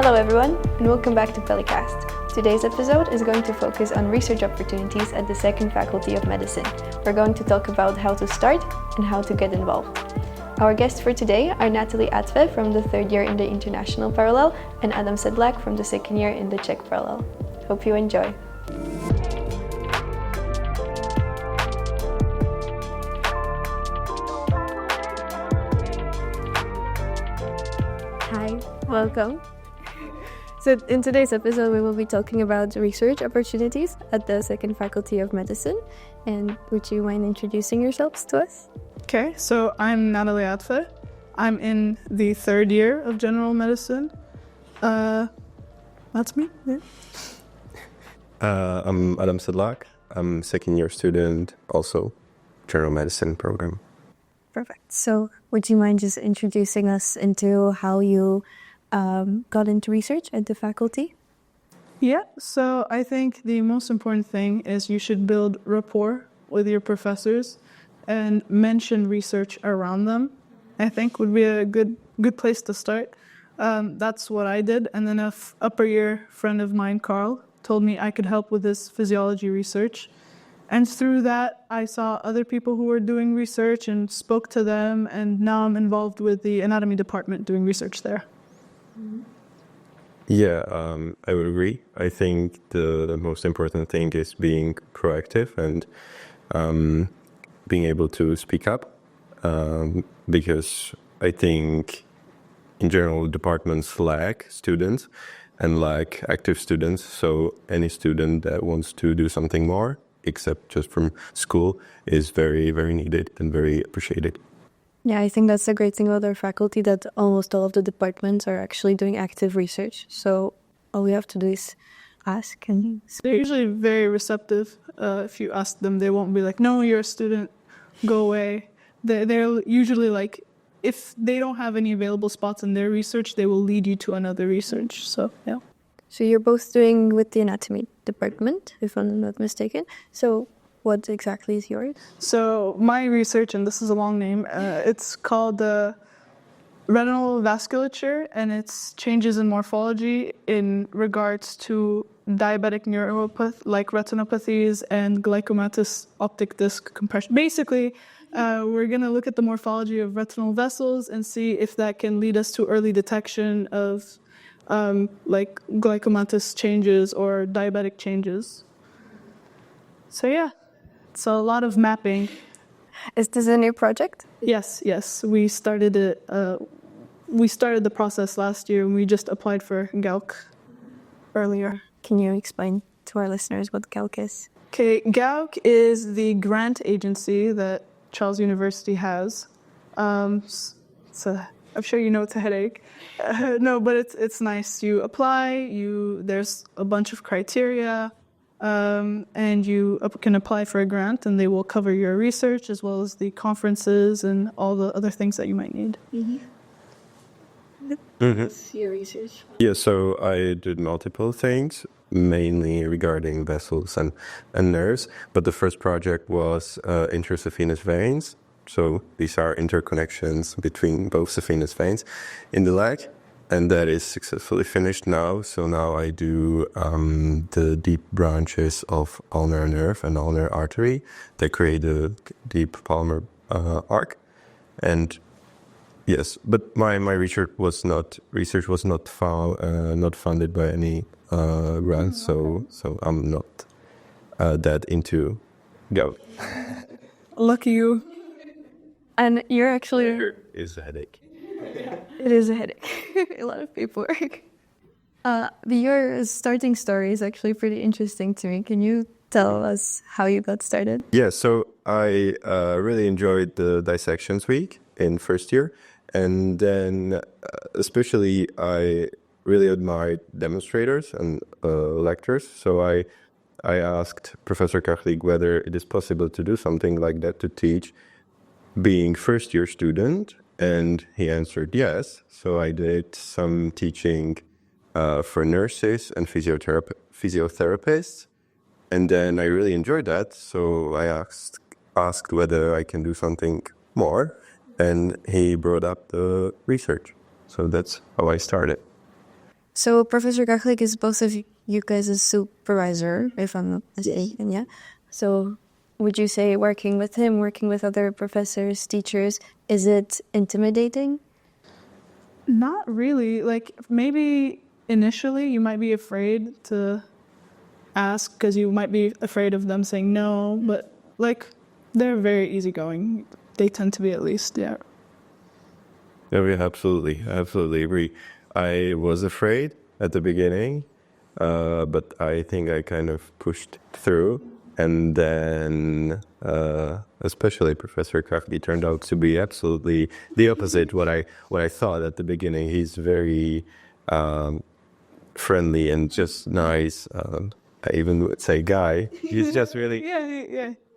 Hello everyone, and welcome back to Pelicast. Today's episode is going to focus on research opportunities at the second faculty of medicine. We're going to talk about how to start and how to get involved. Our guests for today are Natali Atfeh from the third year in the International Parallel and Adam Sedlák from the second year in the Czech Parallel. Hope you enjoy. Hi, welcome. So in today's episode, we will be talking about research opportunities at the second faculty of medicine. And would you mind introducing yourselves to us? Okay, so I'm Natali Atfeh. I'm in the third year of general medicine. That's me. Yeah. I'm Adam Sedlák. I'm second year student, also general medicine program. Perfect. So would you mind just introducing us into how you got into research at the faculty? Yeah, so I think the most important thing is you should build rapport with your professors and mention research around them. I think would be a good place to start. That's what I did. And then an upper year friend of mine, Carl, told me I could help with this physiology research. And through that, I saw other people who were doing research and spoke to them. And now I'm involved with the anatomy department doing research there. Yeah, I would agree. I think the most important thing is being proactive and being able to speak up, because I think in general departments lack students and lack active students. So any student that wants to do something more, except just from school, is very, very needed and very appreciated. Yeah, I think that's the great thing about our faculty, that almost all of the departments are actually doing active research. So all we have to do is ask. And they're usually very receptive. If you ask them, they won't be like, no, you're a student, go away. They're usually like, if they don't have any available spots in their research, they will lead you to another research. So, yeah. So you're both doing with the anatomy department, if I'm not mistaken. So what exactly is yours? So my research, and this is a long name, it's called retinal vasculature, and it's changes in morphology in regards to diabetic neuropathy, like retinopathies and glycomatous optic disc compression. Basically, we're going to look at the morphology of retinal vessels and see if that can lead us to early detection of like glycomatous changes or diabetic changes. So yeah, it's a lot of mapping. Is this a new project? Yes. We started it. We started the process last year, and we just applied for GAUK earlier. Can you explain to our listeners what GAUK is? Okay, GAUK is the grant agency that Charles University has. I'm sure you know it's a headache. No, but it's nice. You apply. There's a bunch of criteria. And you can apply for a grant, and they will cover your research as well as the conferences and all the other things that you might need. What's your research? Yeah, so I did multiple things, mainly regarding vessels and nerves. But the first project was intracephalous veins. So these are interconnections between both saphenous veins in the leg. And that is successfully finished now. So now I do the deep branches of ulnar nerve and ulnar artery that create a deep palmar arc. And yes, but my research was not funded by any grants. So I'm not that into GAUK. Lucky you. And you're actually... It's a headache. It is a headache. A lot of people work. Your starting story is actually pretty interesting to me. Can you tell us how you got started? Yeah, so I really enjoyed the dissections week in first year. And then especially I really admired demonstrators and lectures. So I asked Professor Kachlik whether it is possible to do something like that to teach being first year student. And he answered yes. So I did some teaching for nurses and physiotherapists. And then I really enjoyed that. So I asked whether I can do something more. And he brought up the research. So that's how I started. So Professor Kachlik is both of you guys' a supervisor, if I'm not mistaken, yeah? So would you say working with him, working with other professors, teachers, is it intimidating? Not really. Like, maybe initially you might be afraid to ask because you might be afraid of them saying no, but like, they're very easygoing. They tend to be, at least, yeah. Yeah, we absolutely agree. I was afraid at the beginning, but I think I kind of pushed through. And then, especially Professor Kachli turned out to be absolutely the opposite what I thought at the beginning. He's very friendly and just nice. I even would say guy. He's just really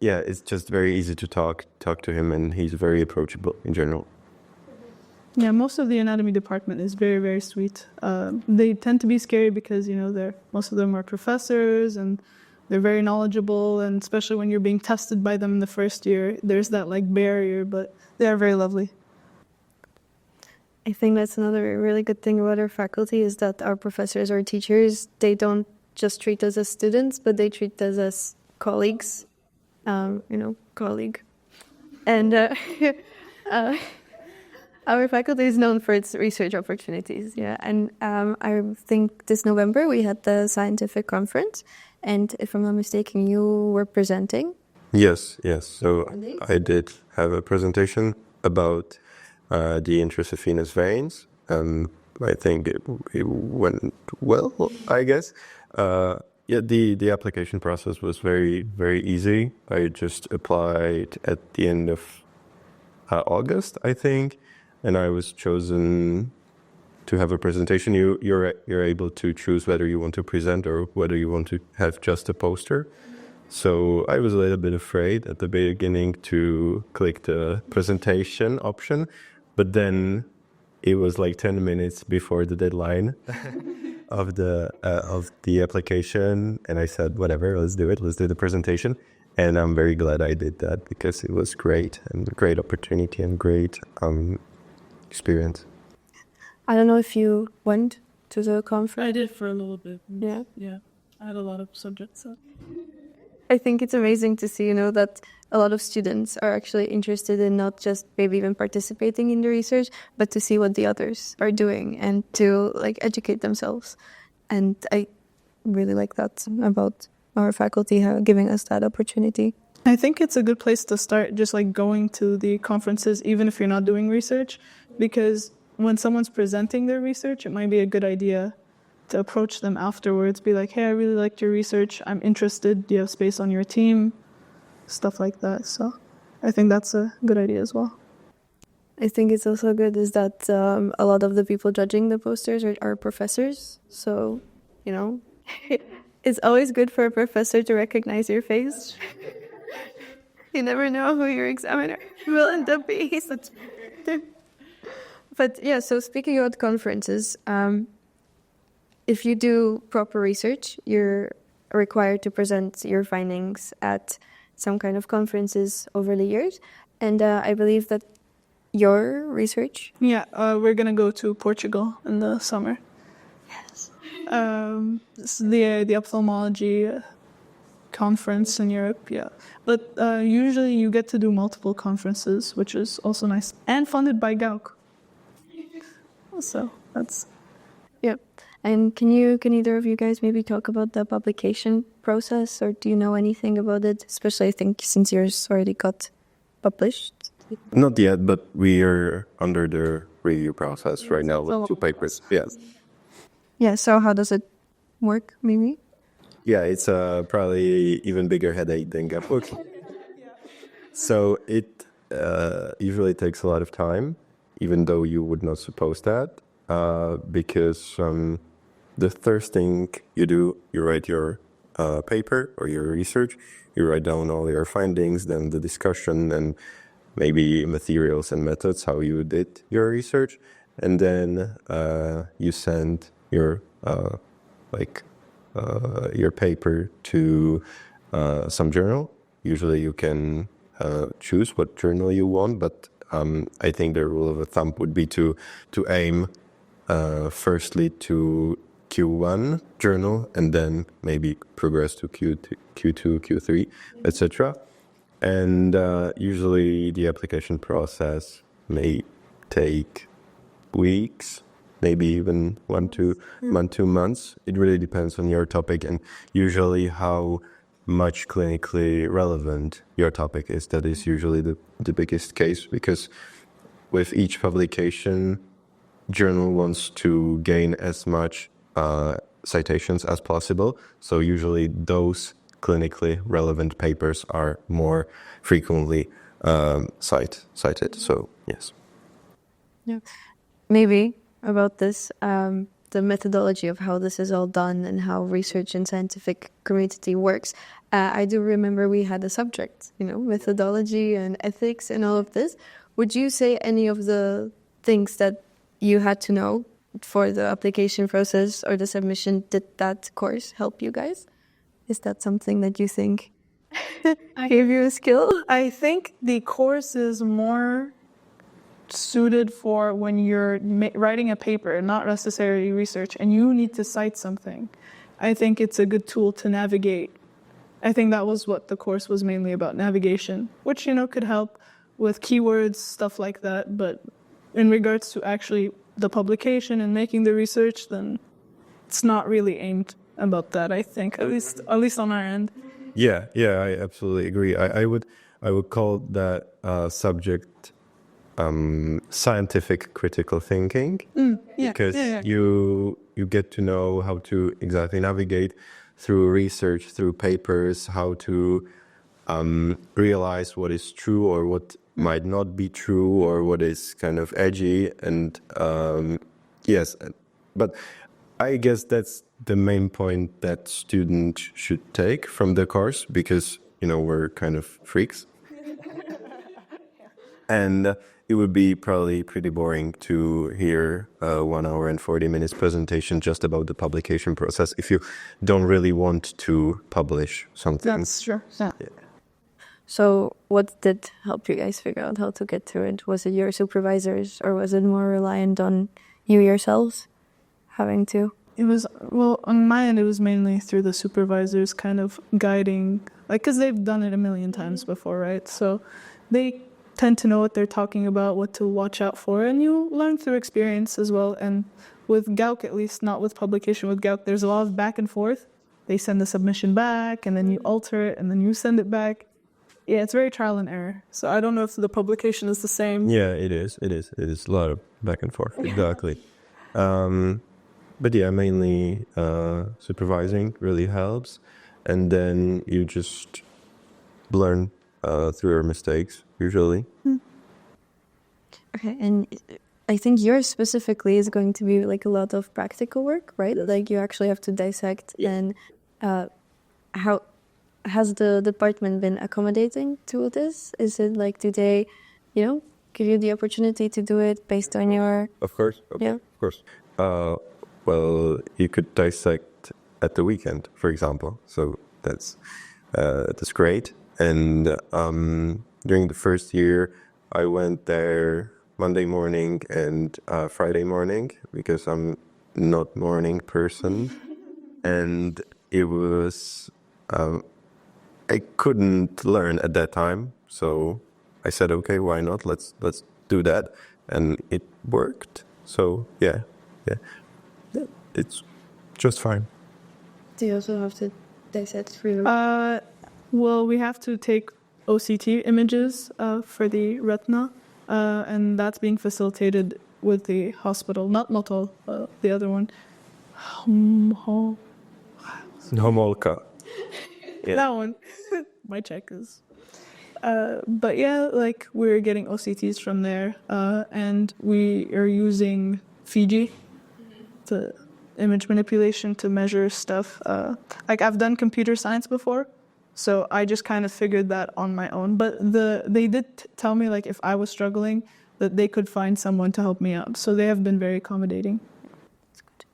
yeah. It's just very easy to talk to him, and he's very approachable in general. Yeah, most of the anatomy department is very, very sweet. They tend to be scary because, most of them are professors and they're very knowledgeable, and especially when you're being tested by them in the first year, there's that barrier, but they are very lovely. I think that's another really good thing about our faculty is that our professors or teachers, they don't just treat us as students, but they treat us as colleagues, colleague. And our faculty is known for its research opportunities, yeah. And I think this November we had the scientific conference, and if I'm not mistaken, you were presenting. Yes. So I did have a presentation about the intravenous veins, and I think it went well, I guess. The application process was very, very easy. I just applied at the end of August, I think, and I was chosen to have a presentation. You're able to choose whether you want to present or whether you want to have just a poster. So I was a little bit afraid at the beginning to click the presentation option, but then it was like 10 minutes before the deadline of the application, and I said, whatever, let's do the presentation. And I'm very glad I did that because it was great, and a great opportunity and great experience. I don't know if you went to the conference. I did for a little bit. Yeah? Yeah. I had a lot of subjects. So. I think it's amazing to see, that a lot of students are actually interested in not just maybe even participating in the research, but to see what the others are doing and to educate themselves. And I really like that about our faculty giving us that opportunity. I think it's a good place to start, just going to the conferences, even if you're not doing research, because when someone's presenting their research, it might be a good idea to approach them afterwards, be like, hey, I really liked your research, I'm interested, do you have space on your team? Stuff like that. So I think that's a good idea as well. I think it's also good is that a lot of the people judging the posters are professors. So, it's always good for a professor to recognize your face. You never know who your examiner will end up being. But yeah, so speaking about conferences, if you do proper research, you're required to present your findings at some kind of conferences over the years. And I believe that your research... Yeah, we're going to go to Portugal in the summer. Yes. It's the ophthalmology conference in Europe, yeah. But usually you get to do multiple conferences, which is also nice. And funded by GAUK. So that's... Yeah. And can either of you guys maybe talk about the publication process, or do you know anything about it? Especially, I think, since yours already got published. Not yet, but we are under the review process right now with 2 papers. Yes. Yeah, so how does it work, maybe? Yeah, it's probably even bigger headache than get book. So it usually takes a lot of time, even though you would not suppose that, because the first thing you do, you write your paper or your research, you write down all your findings, then the discussion, and maybe materials and methods, how you did your research, and then you send your paper to some journal. Usually you can choose what journal you want, but I think the rule of thumb would be to aim firstly to Q1 journal and then maybe progress to Q2, Q3, etc. And usually the application process may take weeks, maybe even 2 months. It really depends on your topic and usually how much clinically relevant your topic is. That is usually the biggest case, because with each publication, journal wants to gain as much citations as possible. So usually those clinically relevant papers are more frequently cited. So yes. Yeah. Maybe about this, the methodology of how this is all done and how research and scientific community works. I do remember we had a subject, methodology and ethics and all of this. Would you say any of the things that you had to know for the application process or the submission, did that course help you guys? Is that something that you think gave you a skill? I think the course is more suited for when you're writing a paper, not necessarily research, and you need to cite something. I think it's a good tool to navigate. I think that was what the course was mainly about, navigation, which, could help with keywords, stuff like that. But in regards to actually the publication and making the research, then it's not really aimed about that, I think, at least on our end. Yeah, I absolutely agree. I would call that subject scientific critical thinking, because you get to know how to exactly navigate through research, through papers, how to realize what is true or what might not be true, or what is kind of edgy. And yes, but I guess that's the main point that students should take from the course, because we're kind of freaks. And it would be probably pretty boring to hear a 1 hour and 40 minutes presentation just about the publication process if you don't really want to publish something. That's true. Yeah. So what did help you guys figure out how to get through it? Was it your supervisors, or was it more reliant on you yourselves having to? It was, on my end, it was mainly through the supervisors kind of guiding, because they've done it a million times before, right? So they tend to know what they're talking about, what to watch out for, and you learn through experience as well. And with GAUK, at least, not with publication, with GAUK, there's a lot of back and forth. They send the submission back, and then you alter it, and then you send it back. Yeah, it's very trial and error. So I don't know if the publication is the same. Yeah, it is. It is a lot of back and forth, exactly. But yeah, mainly supervising really helps. And then you just learn through your mistakes, usually. Okay, and I think yours specifically is going to be a lot of practical work, right? You actually have to dissect. And how has the department been accommodating to this? Is it do they, give you the opportunity to do it based on your... Of course. Of course. Well, you could dissect at the weekend, for example. So that's great. And during the first year, I went there Monday morning and Friday morning, because I'm not morning person. And it was... I couldn't learn at that time, so I said, okay, why not? Let's do that, and it worked. So yeah, it's just fine. Do you also have to dissect through? Well, we have to take OCT images for the retina, and that's being facilitated with the hospital. Not all, the other one. Homolka. Yeah. That one. My Czech is. But yeah, we're getting OCTs from there, and we are using Fiji, the image manipulation, to measure stuff. I've done computer science before, so I just kind of figured that on my own. But they did tell me if I was struggling, that they could find someone to help me out. So they have been very accommodating. That's good.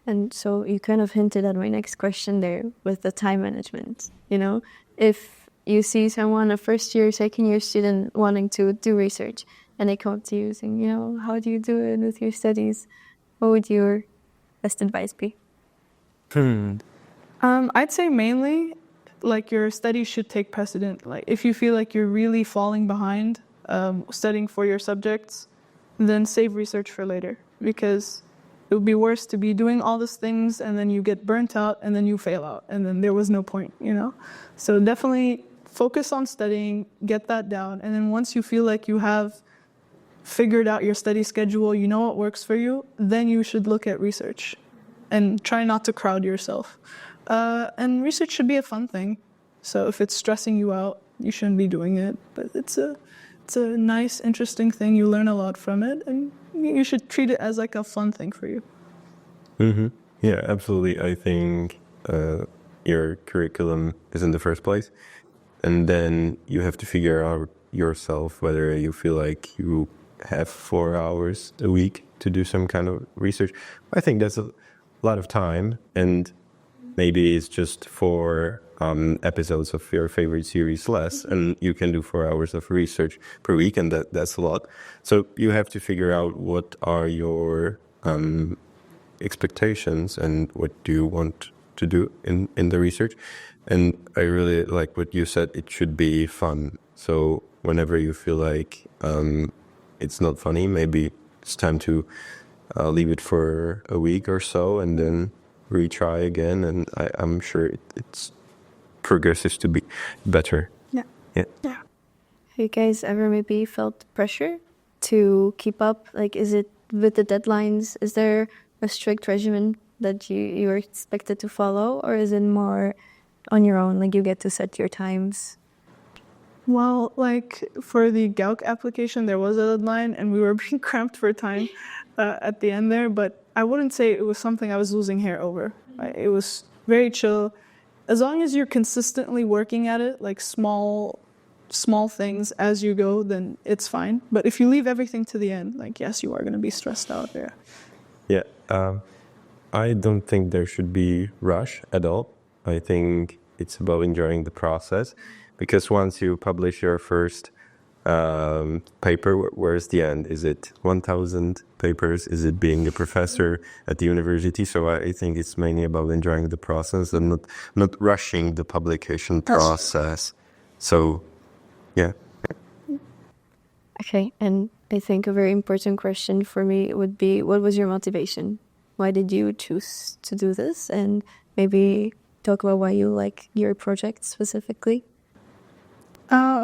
And so you kind of hinted at my next question there with the time management. If you see someone, a first year, second year student wanting to do research, and they come up to you saying, how do you do it with your studies? What would your best advice be? I'd say mainly, like, your studies should take precedent. Like, if you feel like you're really falling behind studying for your subjects, then save research for later, because it would be worse to be doing all these things and then you get burnt out and then you fail out and then there was no point, you know? So definitely focus on studying, get that down, and then once you feel like you have figured out your study schedule, you know what works for you, then you should look at research and try not to crowd yourself. And research should be a fun thing. So if it's stressing you out, you shouldn't be doing it. But it's a nice, interesting thing. You learn a lot from it, and you should treat it as like a fun thing for you. Mm-hmm. Yeah, absolutely. I think your curriculum is in the first place, and then you have to figure out yourself whether you feel like you have 4 hours a week to do some kind of research. I think that's a lot of time, and maybe it's just 4 episodes of your favorite series less, and you can do 4 hours of research per week, and that's a lot. So you have to figure out what are your expectations and what do you want to do in the research. And I really like what you said, it should be fun. So whenever you feel like it's not funny, maybe it's time to leave it for a week or so and then retry again, and I'm sure it's progresses to be better. Yeah. Have you guys ever maybe felt pressure to keep up? Like, is it with the deadlines? Is there a strict regimen that you are expected to follow, or is it more on your own? Like, you get to set your times? Well, like, for the Gauk application, there was a deadline, and we were being cramped for time at the end there, but I wouldn't say it was something I was losing hair over. It was very chill. As long as you're consistently working at it, like small things as you go, then it's fine. But if you leave everything to the end, like, yes, you are going to be stressed out there. Yeah, I don't think there should be rush at all. I think it's about enjoying the process, because once you publish your first paper, where's the end? Is it 1,000 papers? Is it being a professor at the university? So I think it's mainly about enjoying the process and not rushing the publication process. So, yeah. Okay, and I think a very important question for me would be, what was your motivation? Why did you choose to do this? And maybe talk about why you like your project specifically.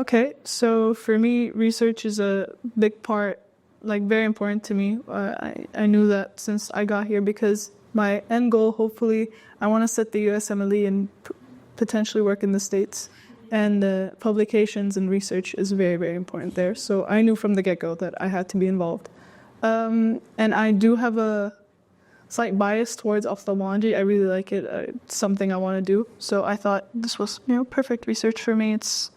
Okay, so for me, research is a big part, like very important to me. I knew that since I got here, because my end goal, hopefully, I want to set the USMLE and potentially work in the States. And publications and research is very, very important there. So I knew from the get-go that I had to be involved. And I do have a slight bias towards ophthalmology. I really like it. It's something I want to do. So I thought this was, perfect research for me. It's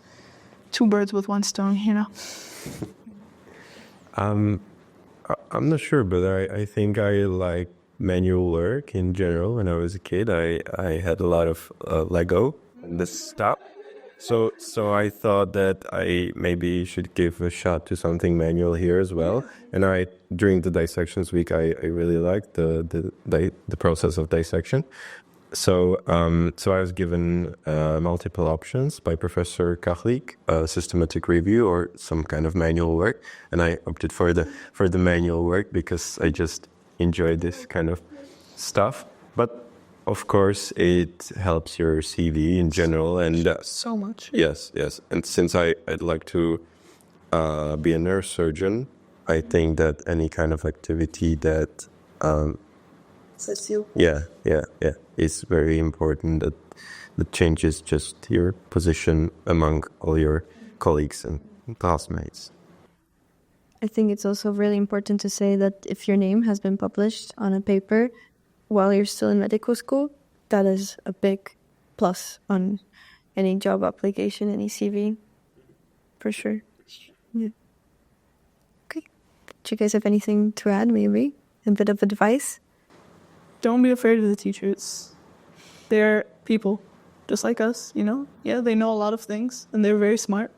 2 birds with 1 stone, I'm not sure, but I think I like manual work in general. When I was a kid, I had a lot of Lego and this stuff. So I thought that I maybe should give a shot to something manual here as well. And during the dissections week, I really liked the process of dissection. So I was given multiple options by Professor Kachlik, a systematic review or some kind of manual work, and I opted for the manual work because I just enjoy this kind of stuff. But of course, it helps your CV in general, and so much. Yes. And since I'd like to be a neurosurgeon, I think that any kind of activity that Sets you. Yeah. It's very important that changes just your position among all your colleagues and classmates. I think it's also really important to say that if your name has been published on a paper while you're still in medical school, that is a big plus on any job application, any CV, for sure. Yeah. Okay. Do you guys have anything to add, maybe? A bit of advice? Don't be afraid of the teachers. They're people, just like us, Yeah, they know a lot of things, and they're very smart.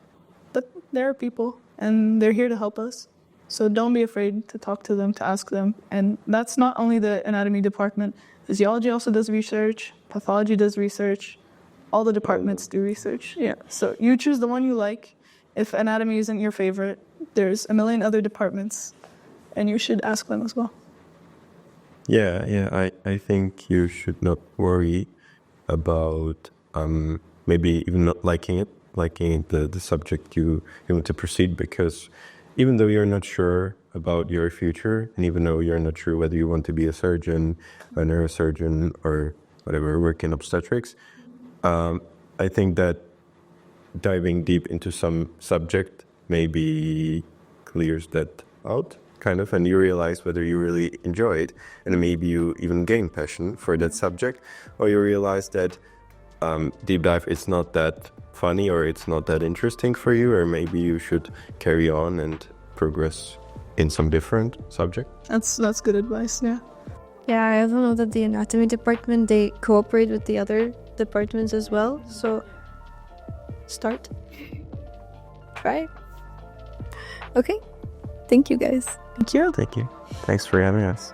But they're people, and they're here to help us. So don't be afraid to talk to them, to ask them. And that's not only the anatomy department. Physiology also does research. Pathology does research. All the departments do research. Yeah. So you choose the one you like. If anatomy isn't your favorite, there's a million other departments, and you should ask them as well. Yeah. I think you should not worry about maybe even not liking the subject you want to proceed, because even though you're not sure about your future, and even though you're not sure whether you want to be a surgeon, a neurosurgeon, or whatever, work in obstetrics, I think that diving deep into some subject maybe clears that out, kind of, and you realize whether you really enjoy it, and maybe you even gain passion for that subject, or you realize that deep dive is not that funny, or it's not that interesting for you, or maybe you should carry on and progress in some different subject. That's good advice, yeah. Yeah, I also know that the anatomy department, they cooperate with the other departments as well. So start. Try. Okay. Thank you guys. Thank you. Thank you. Thanks for having us.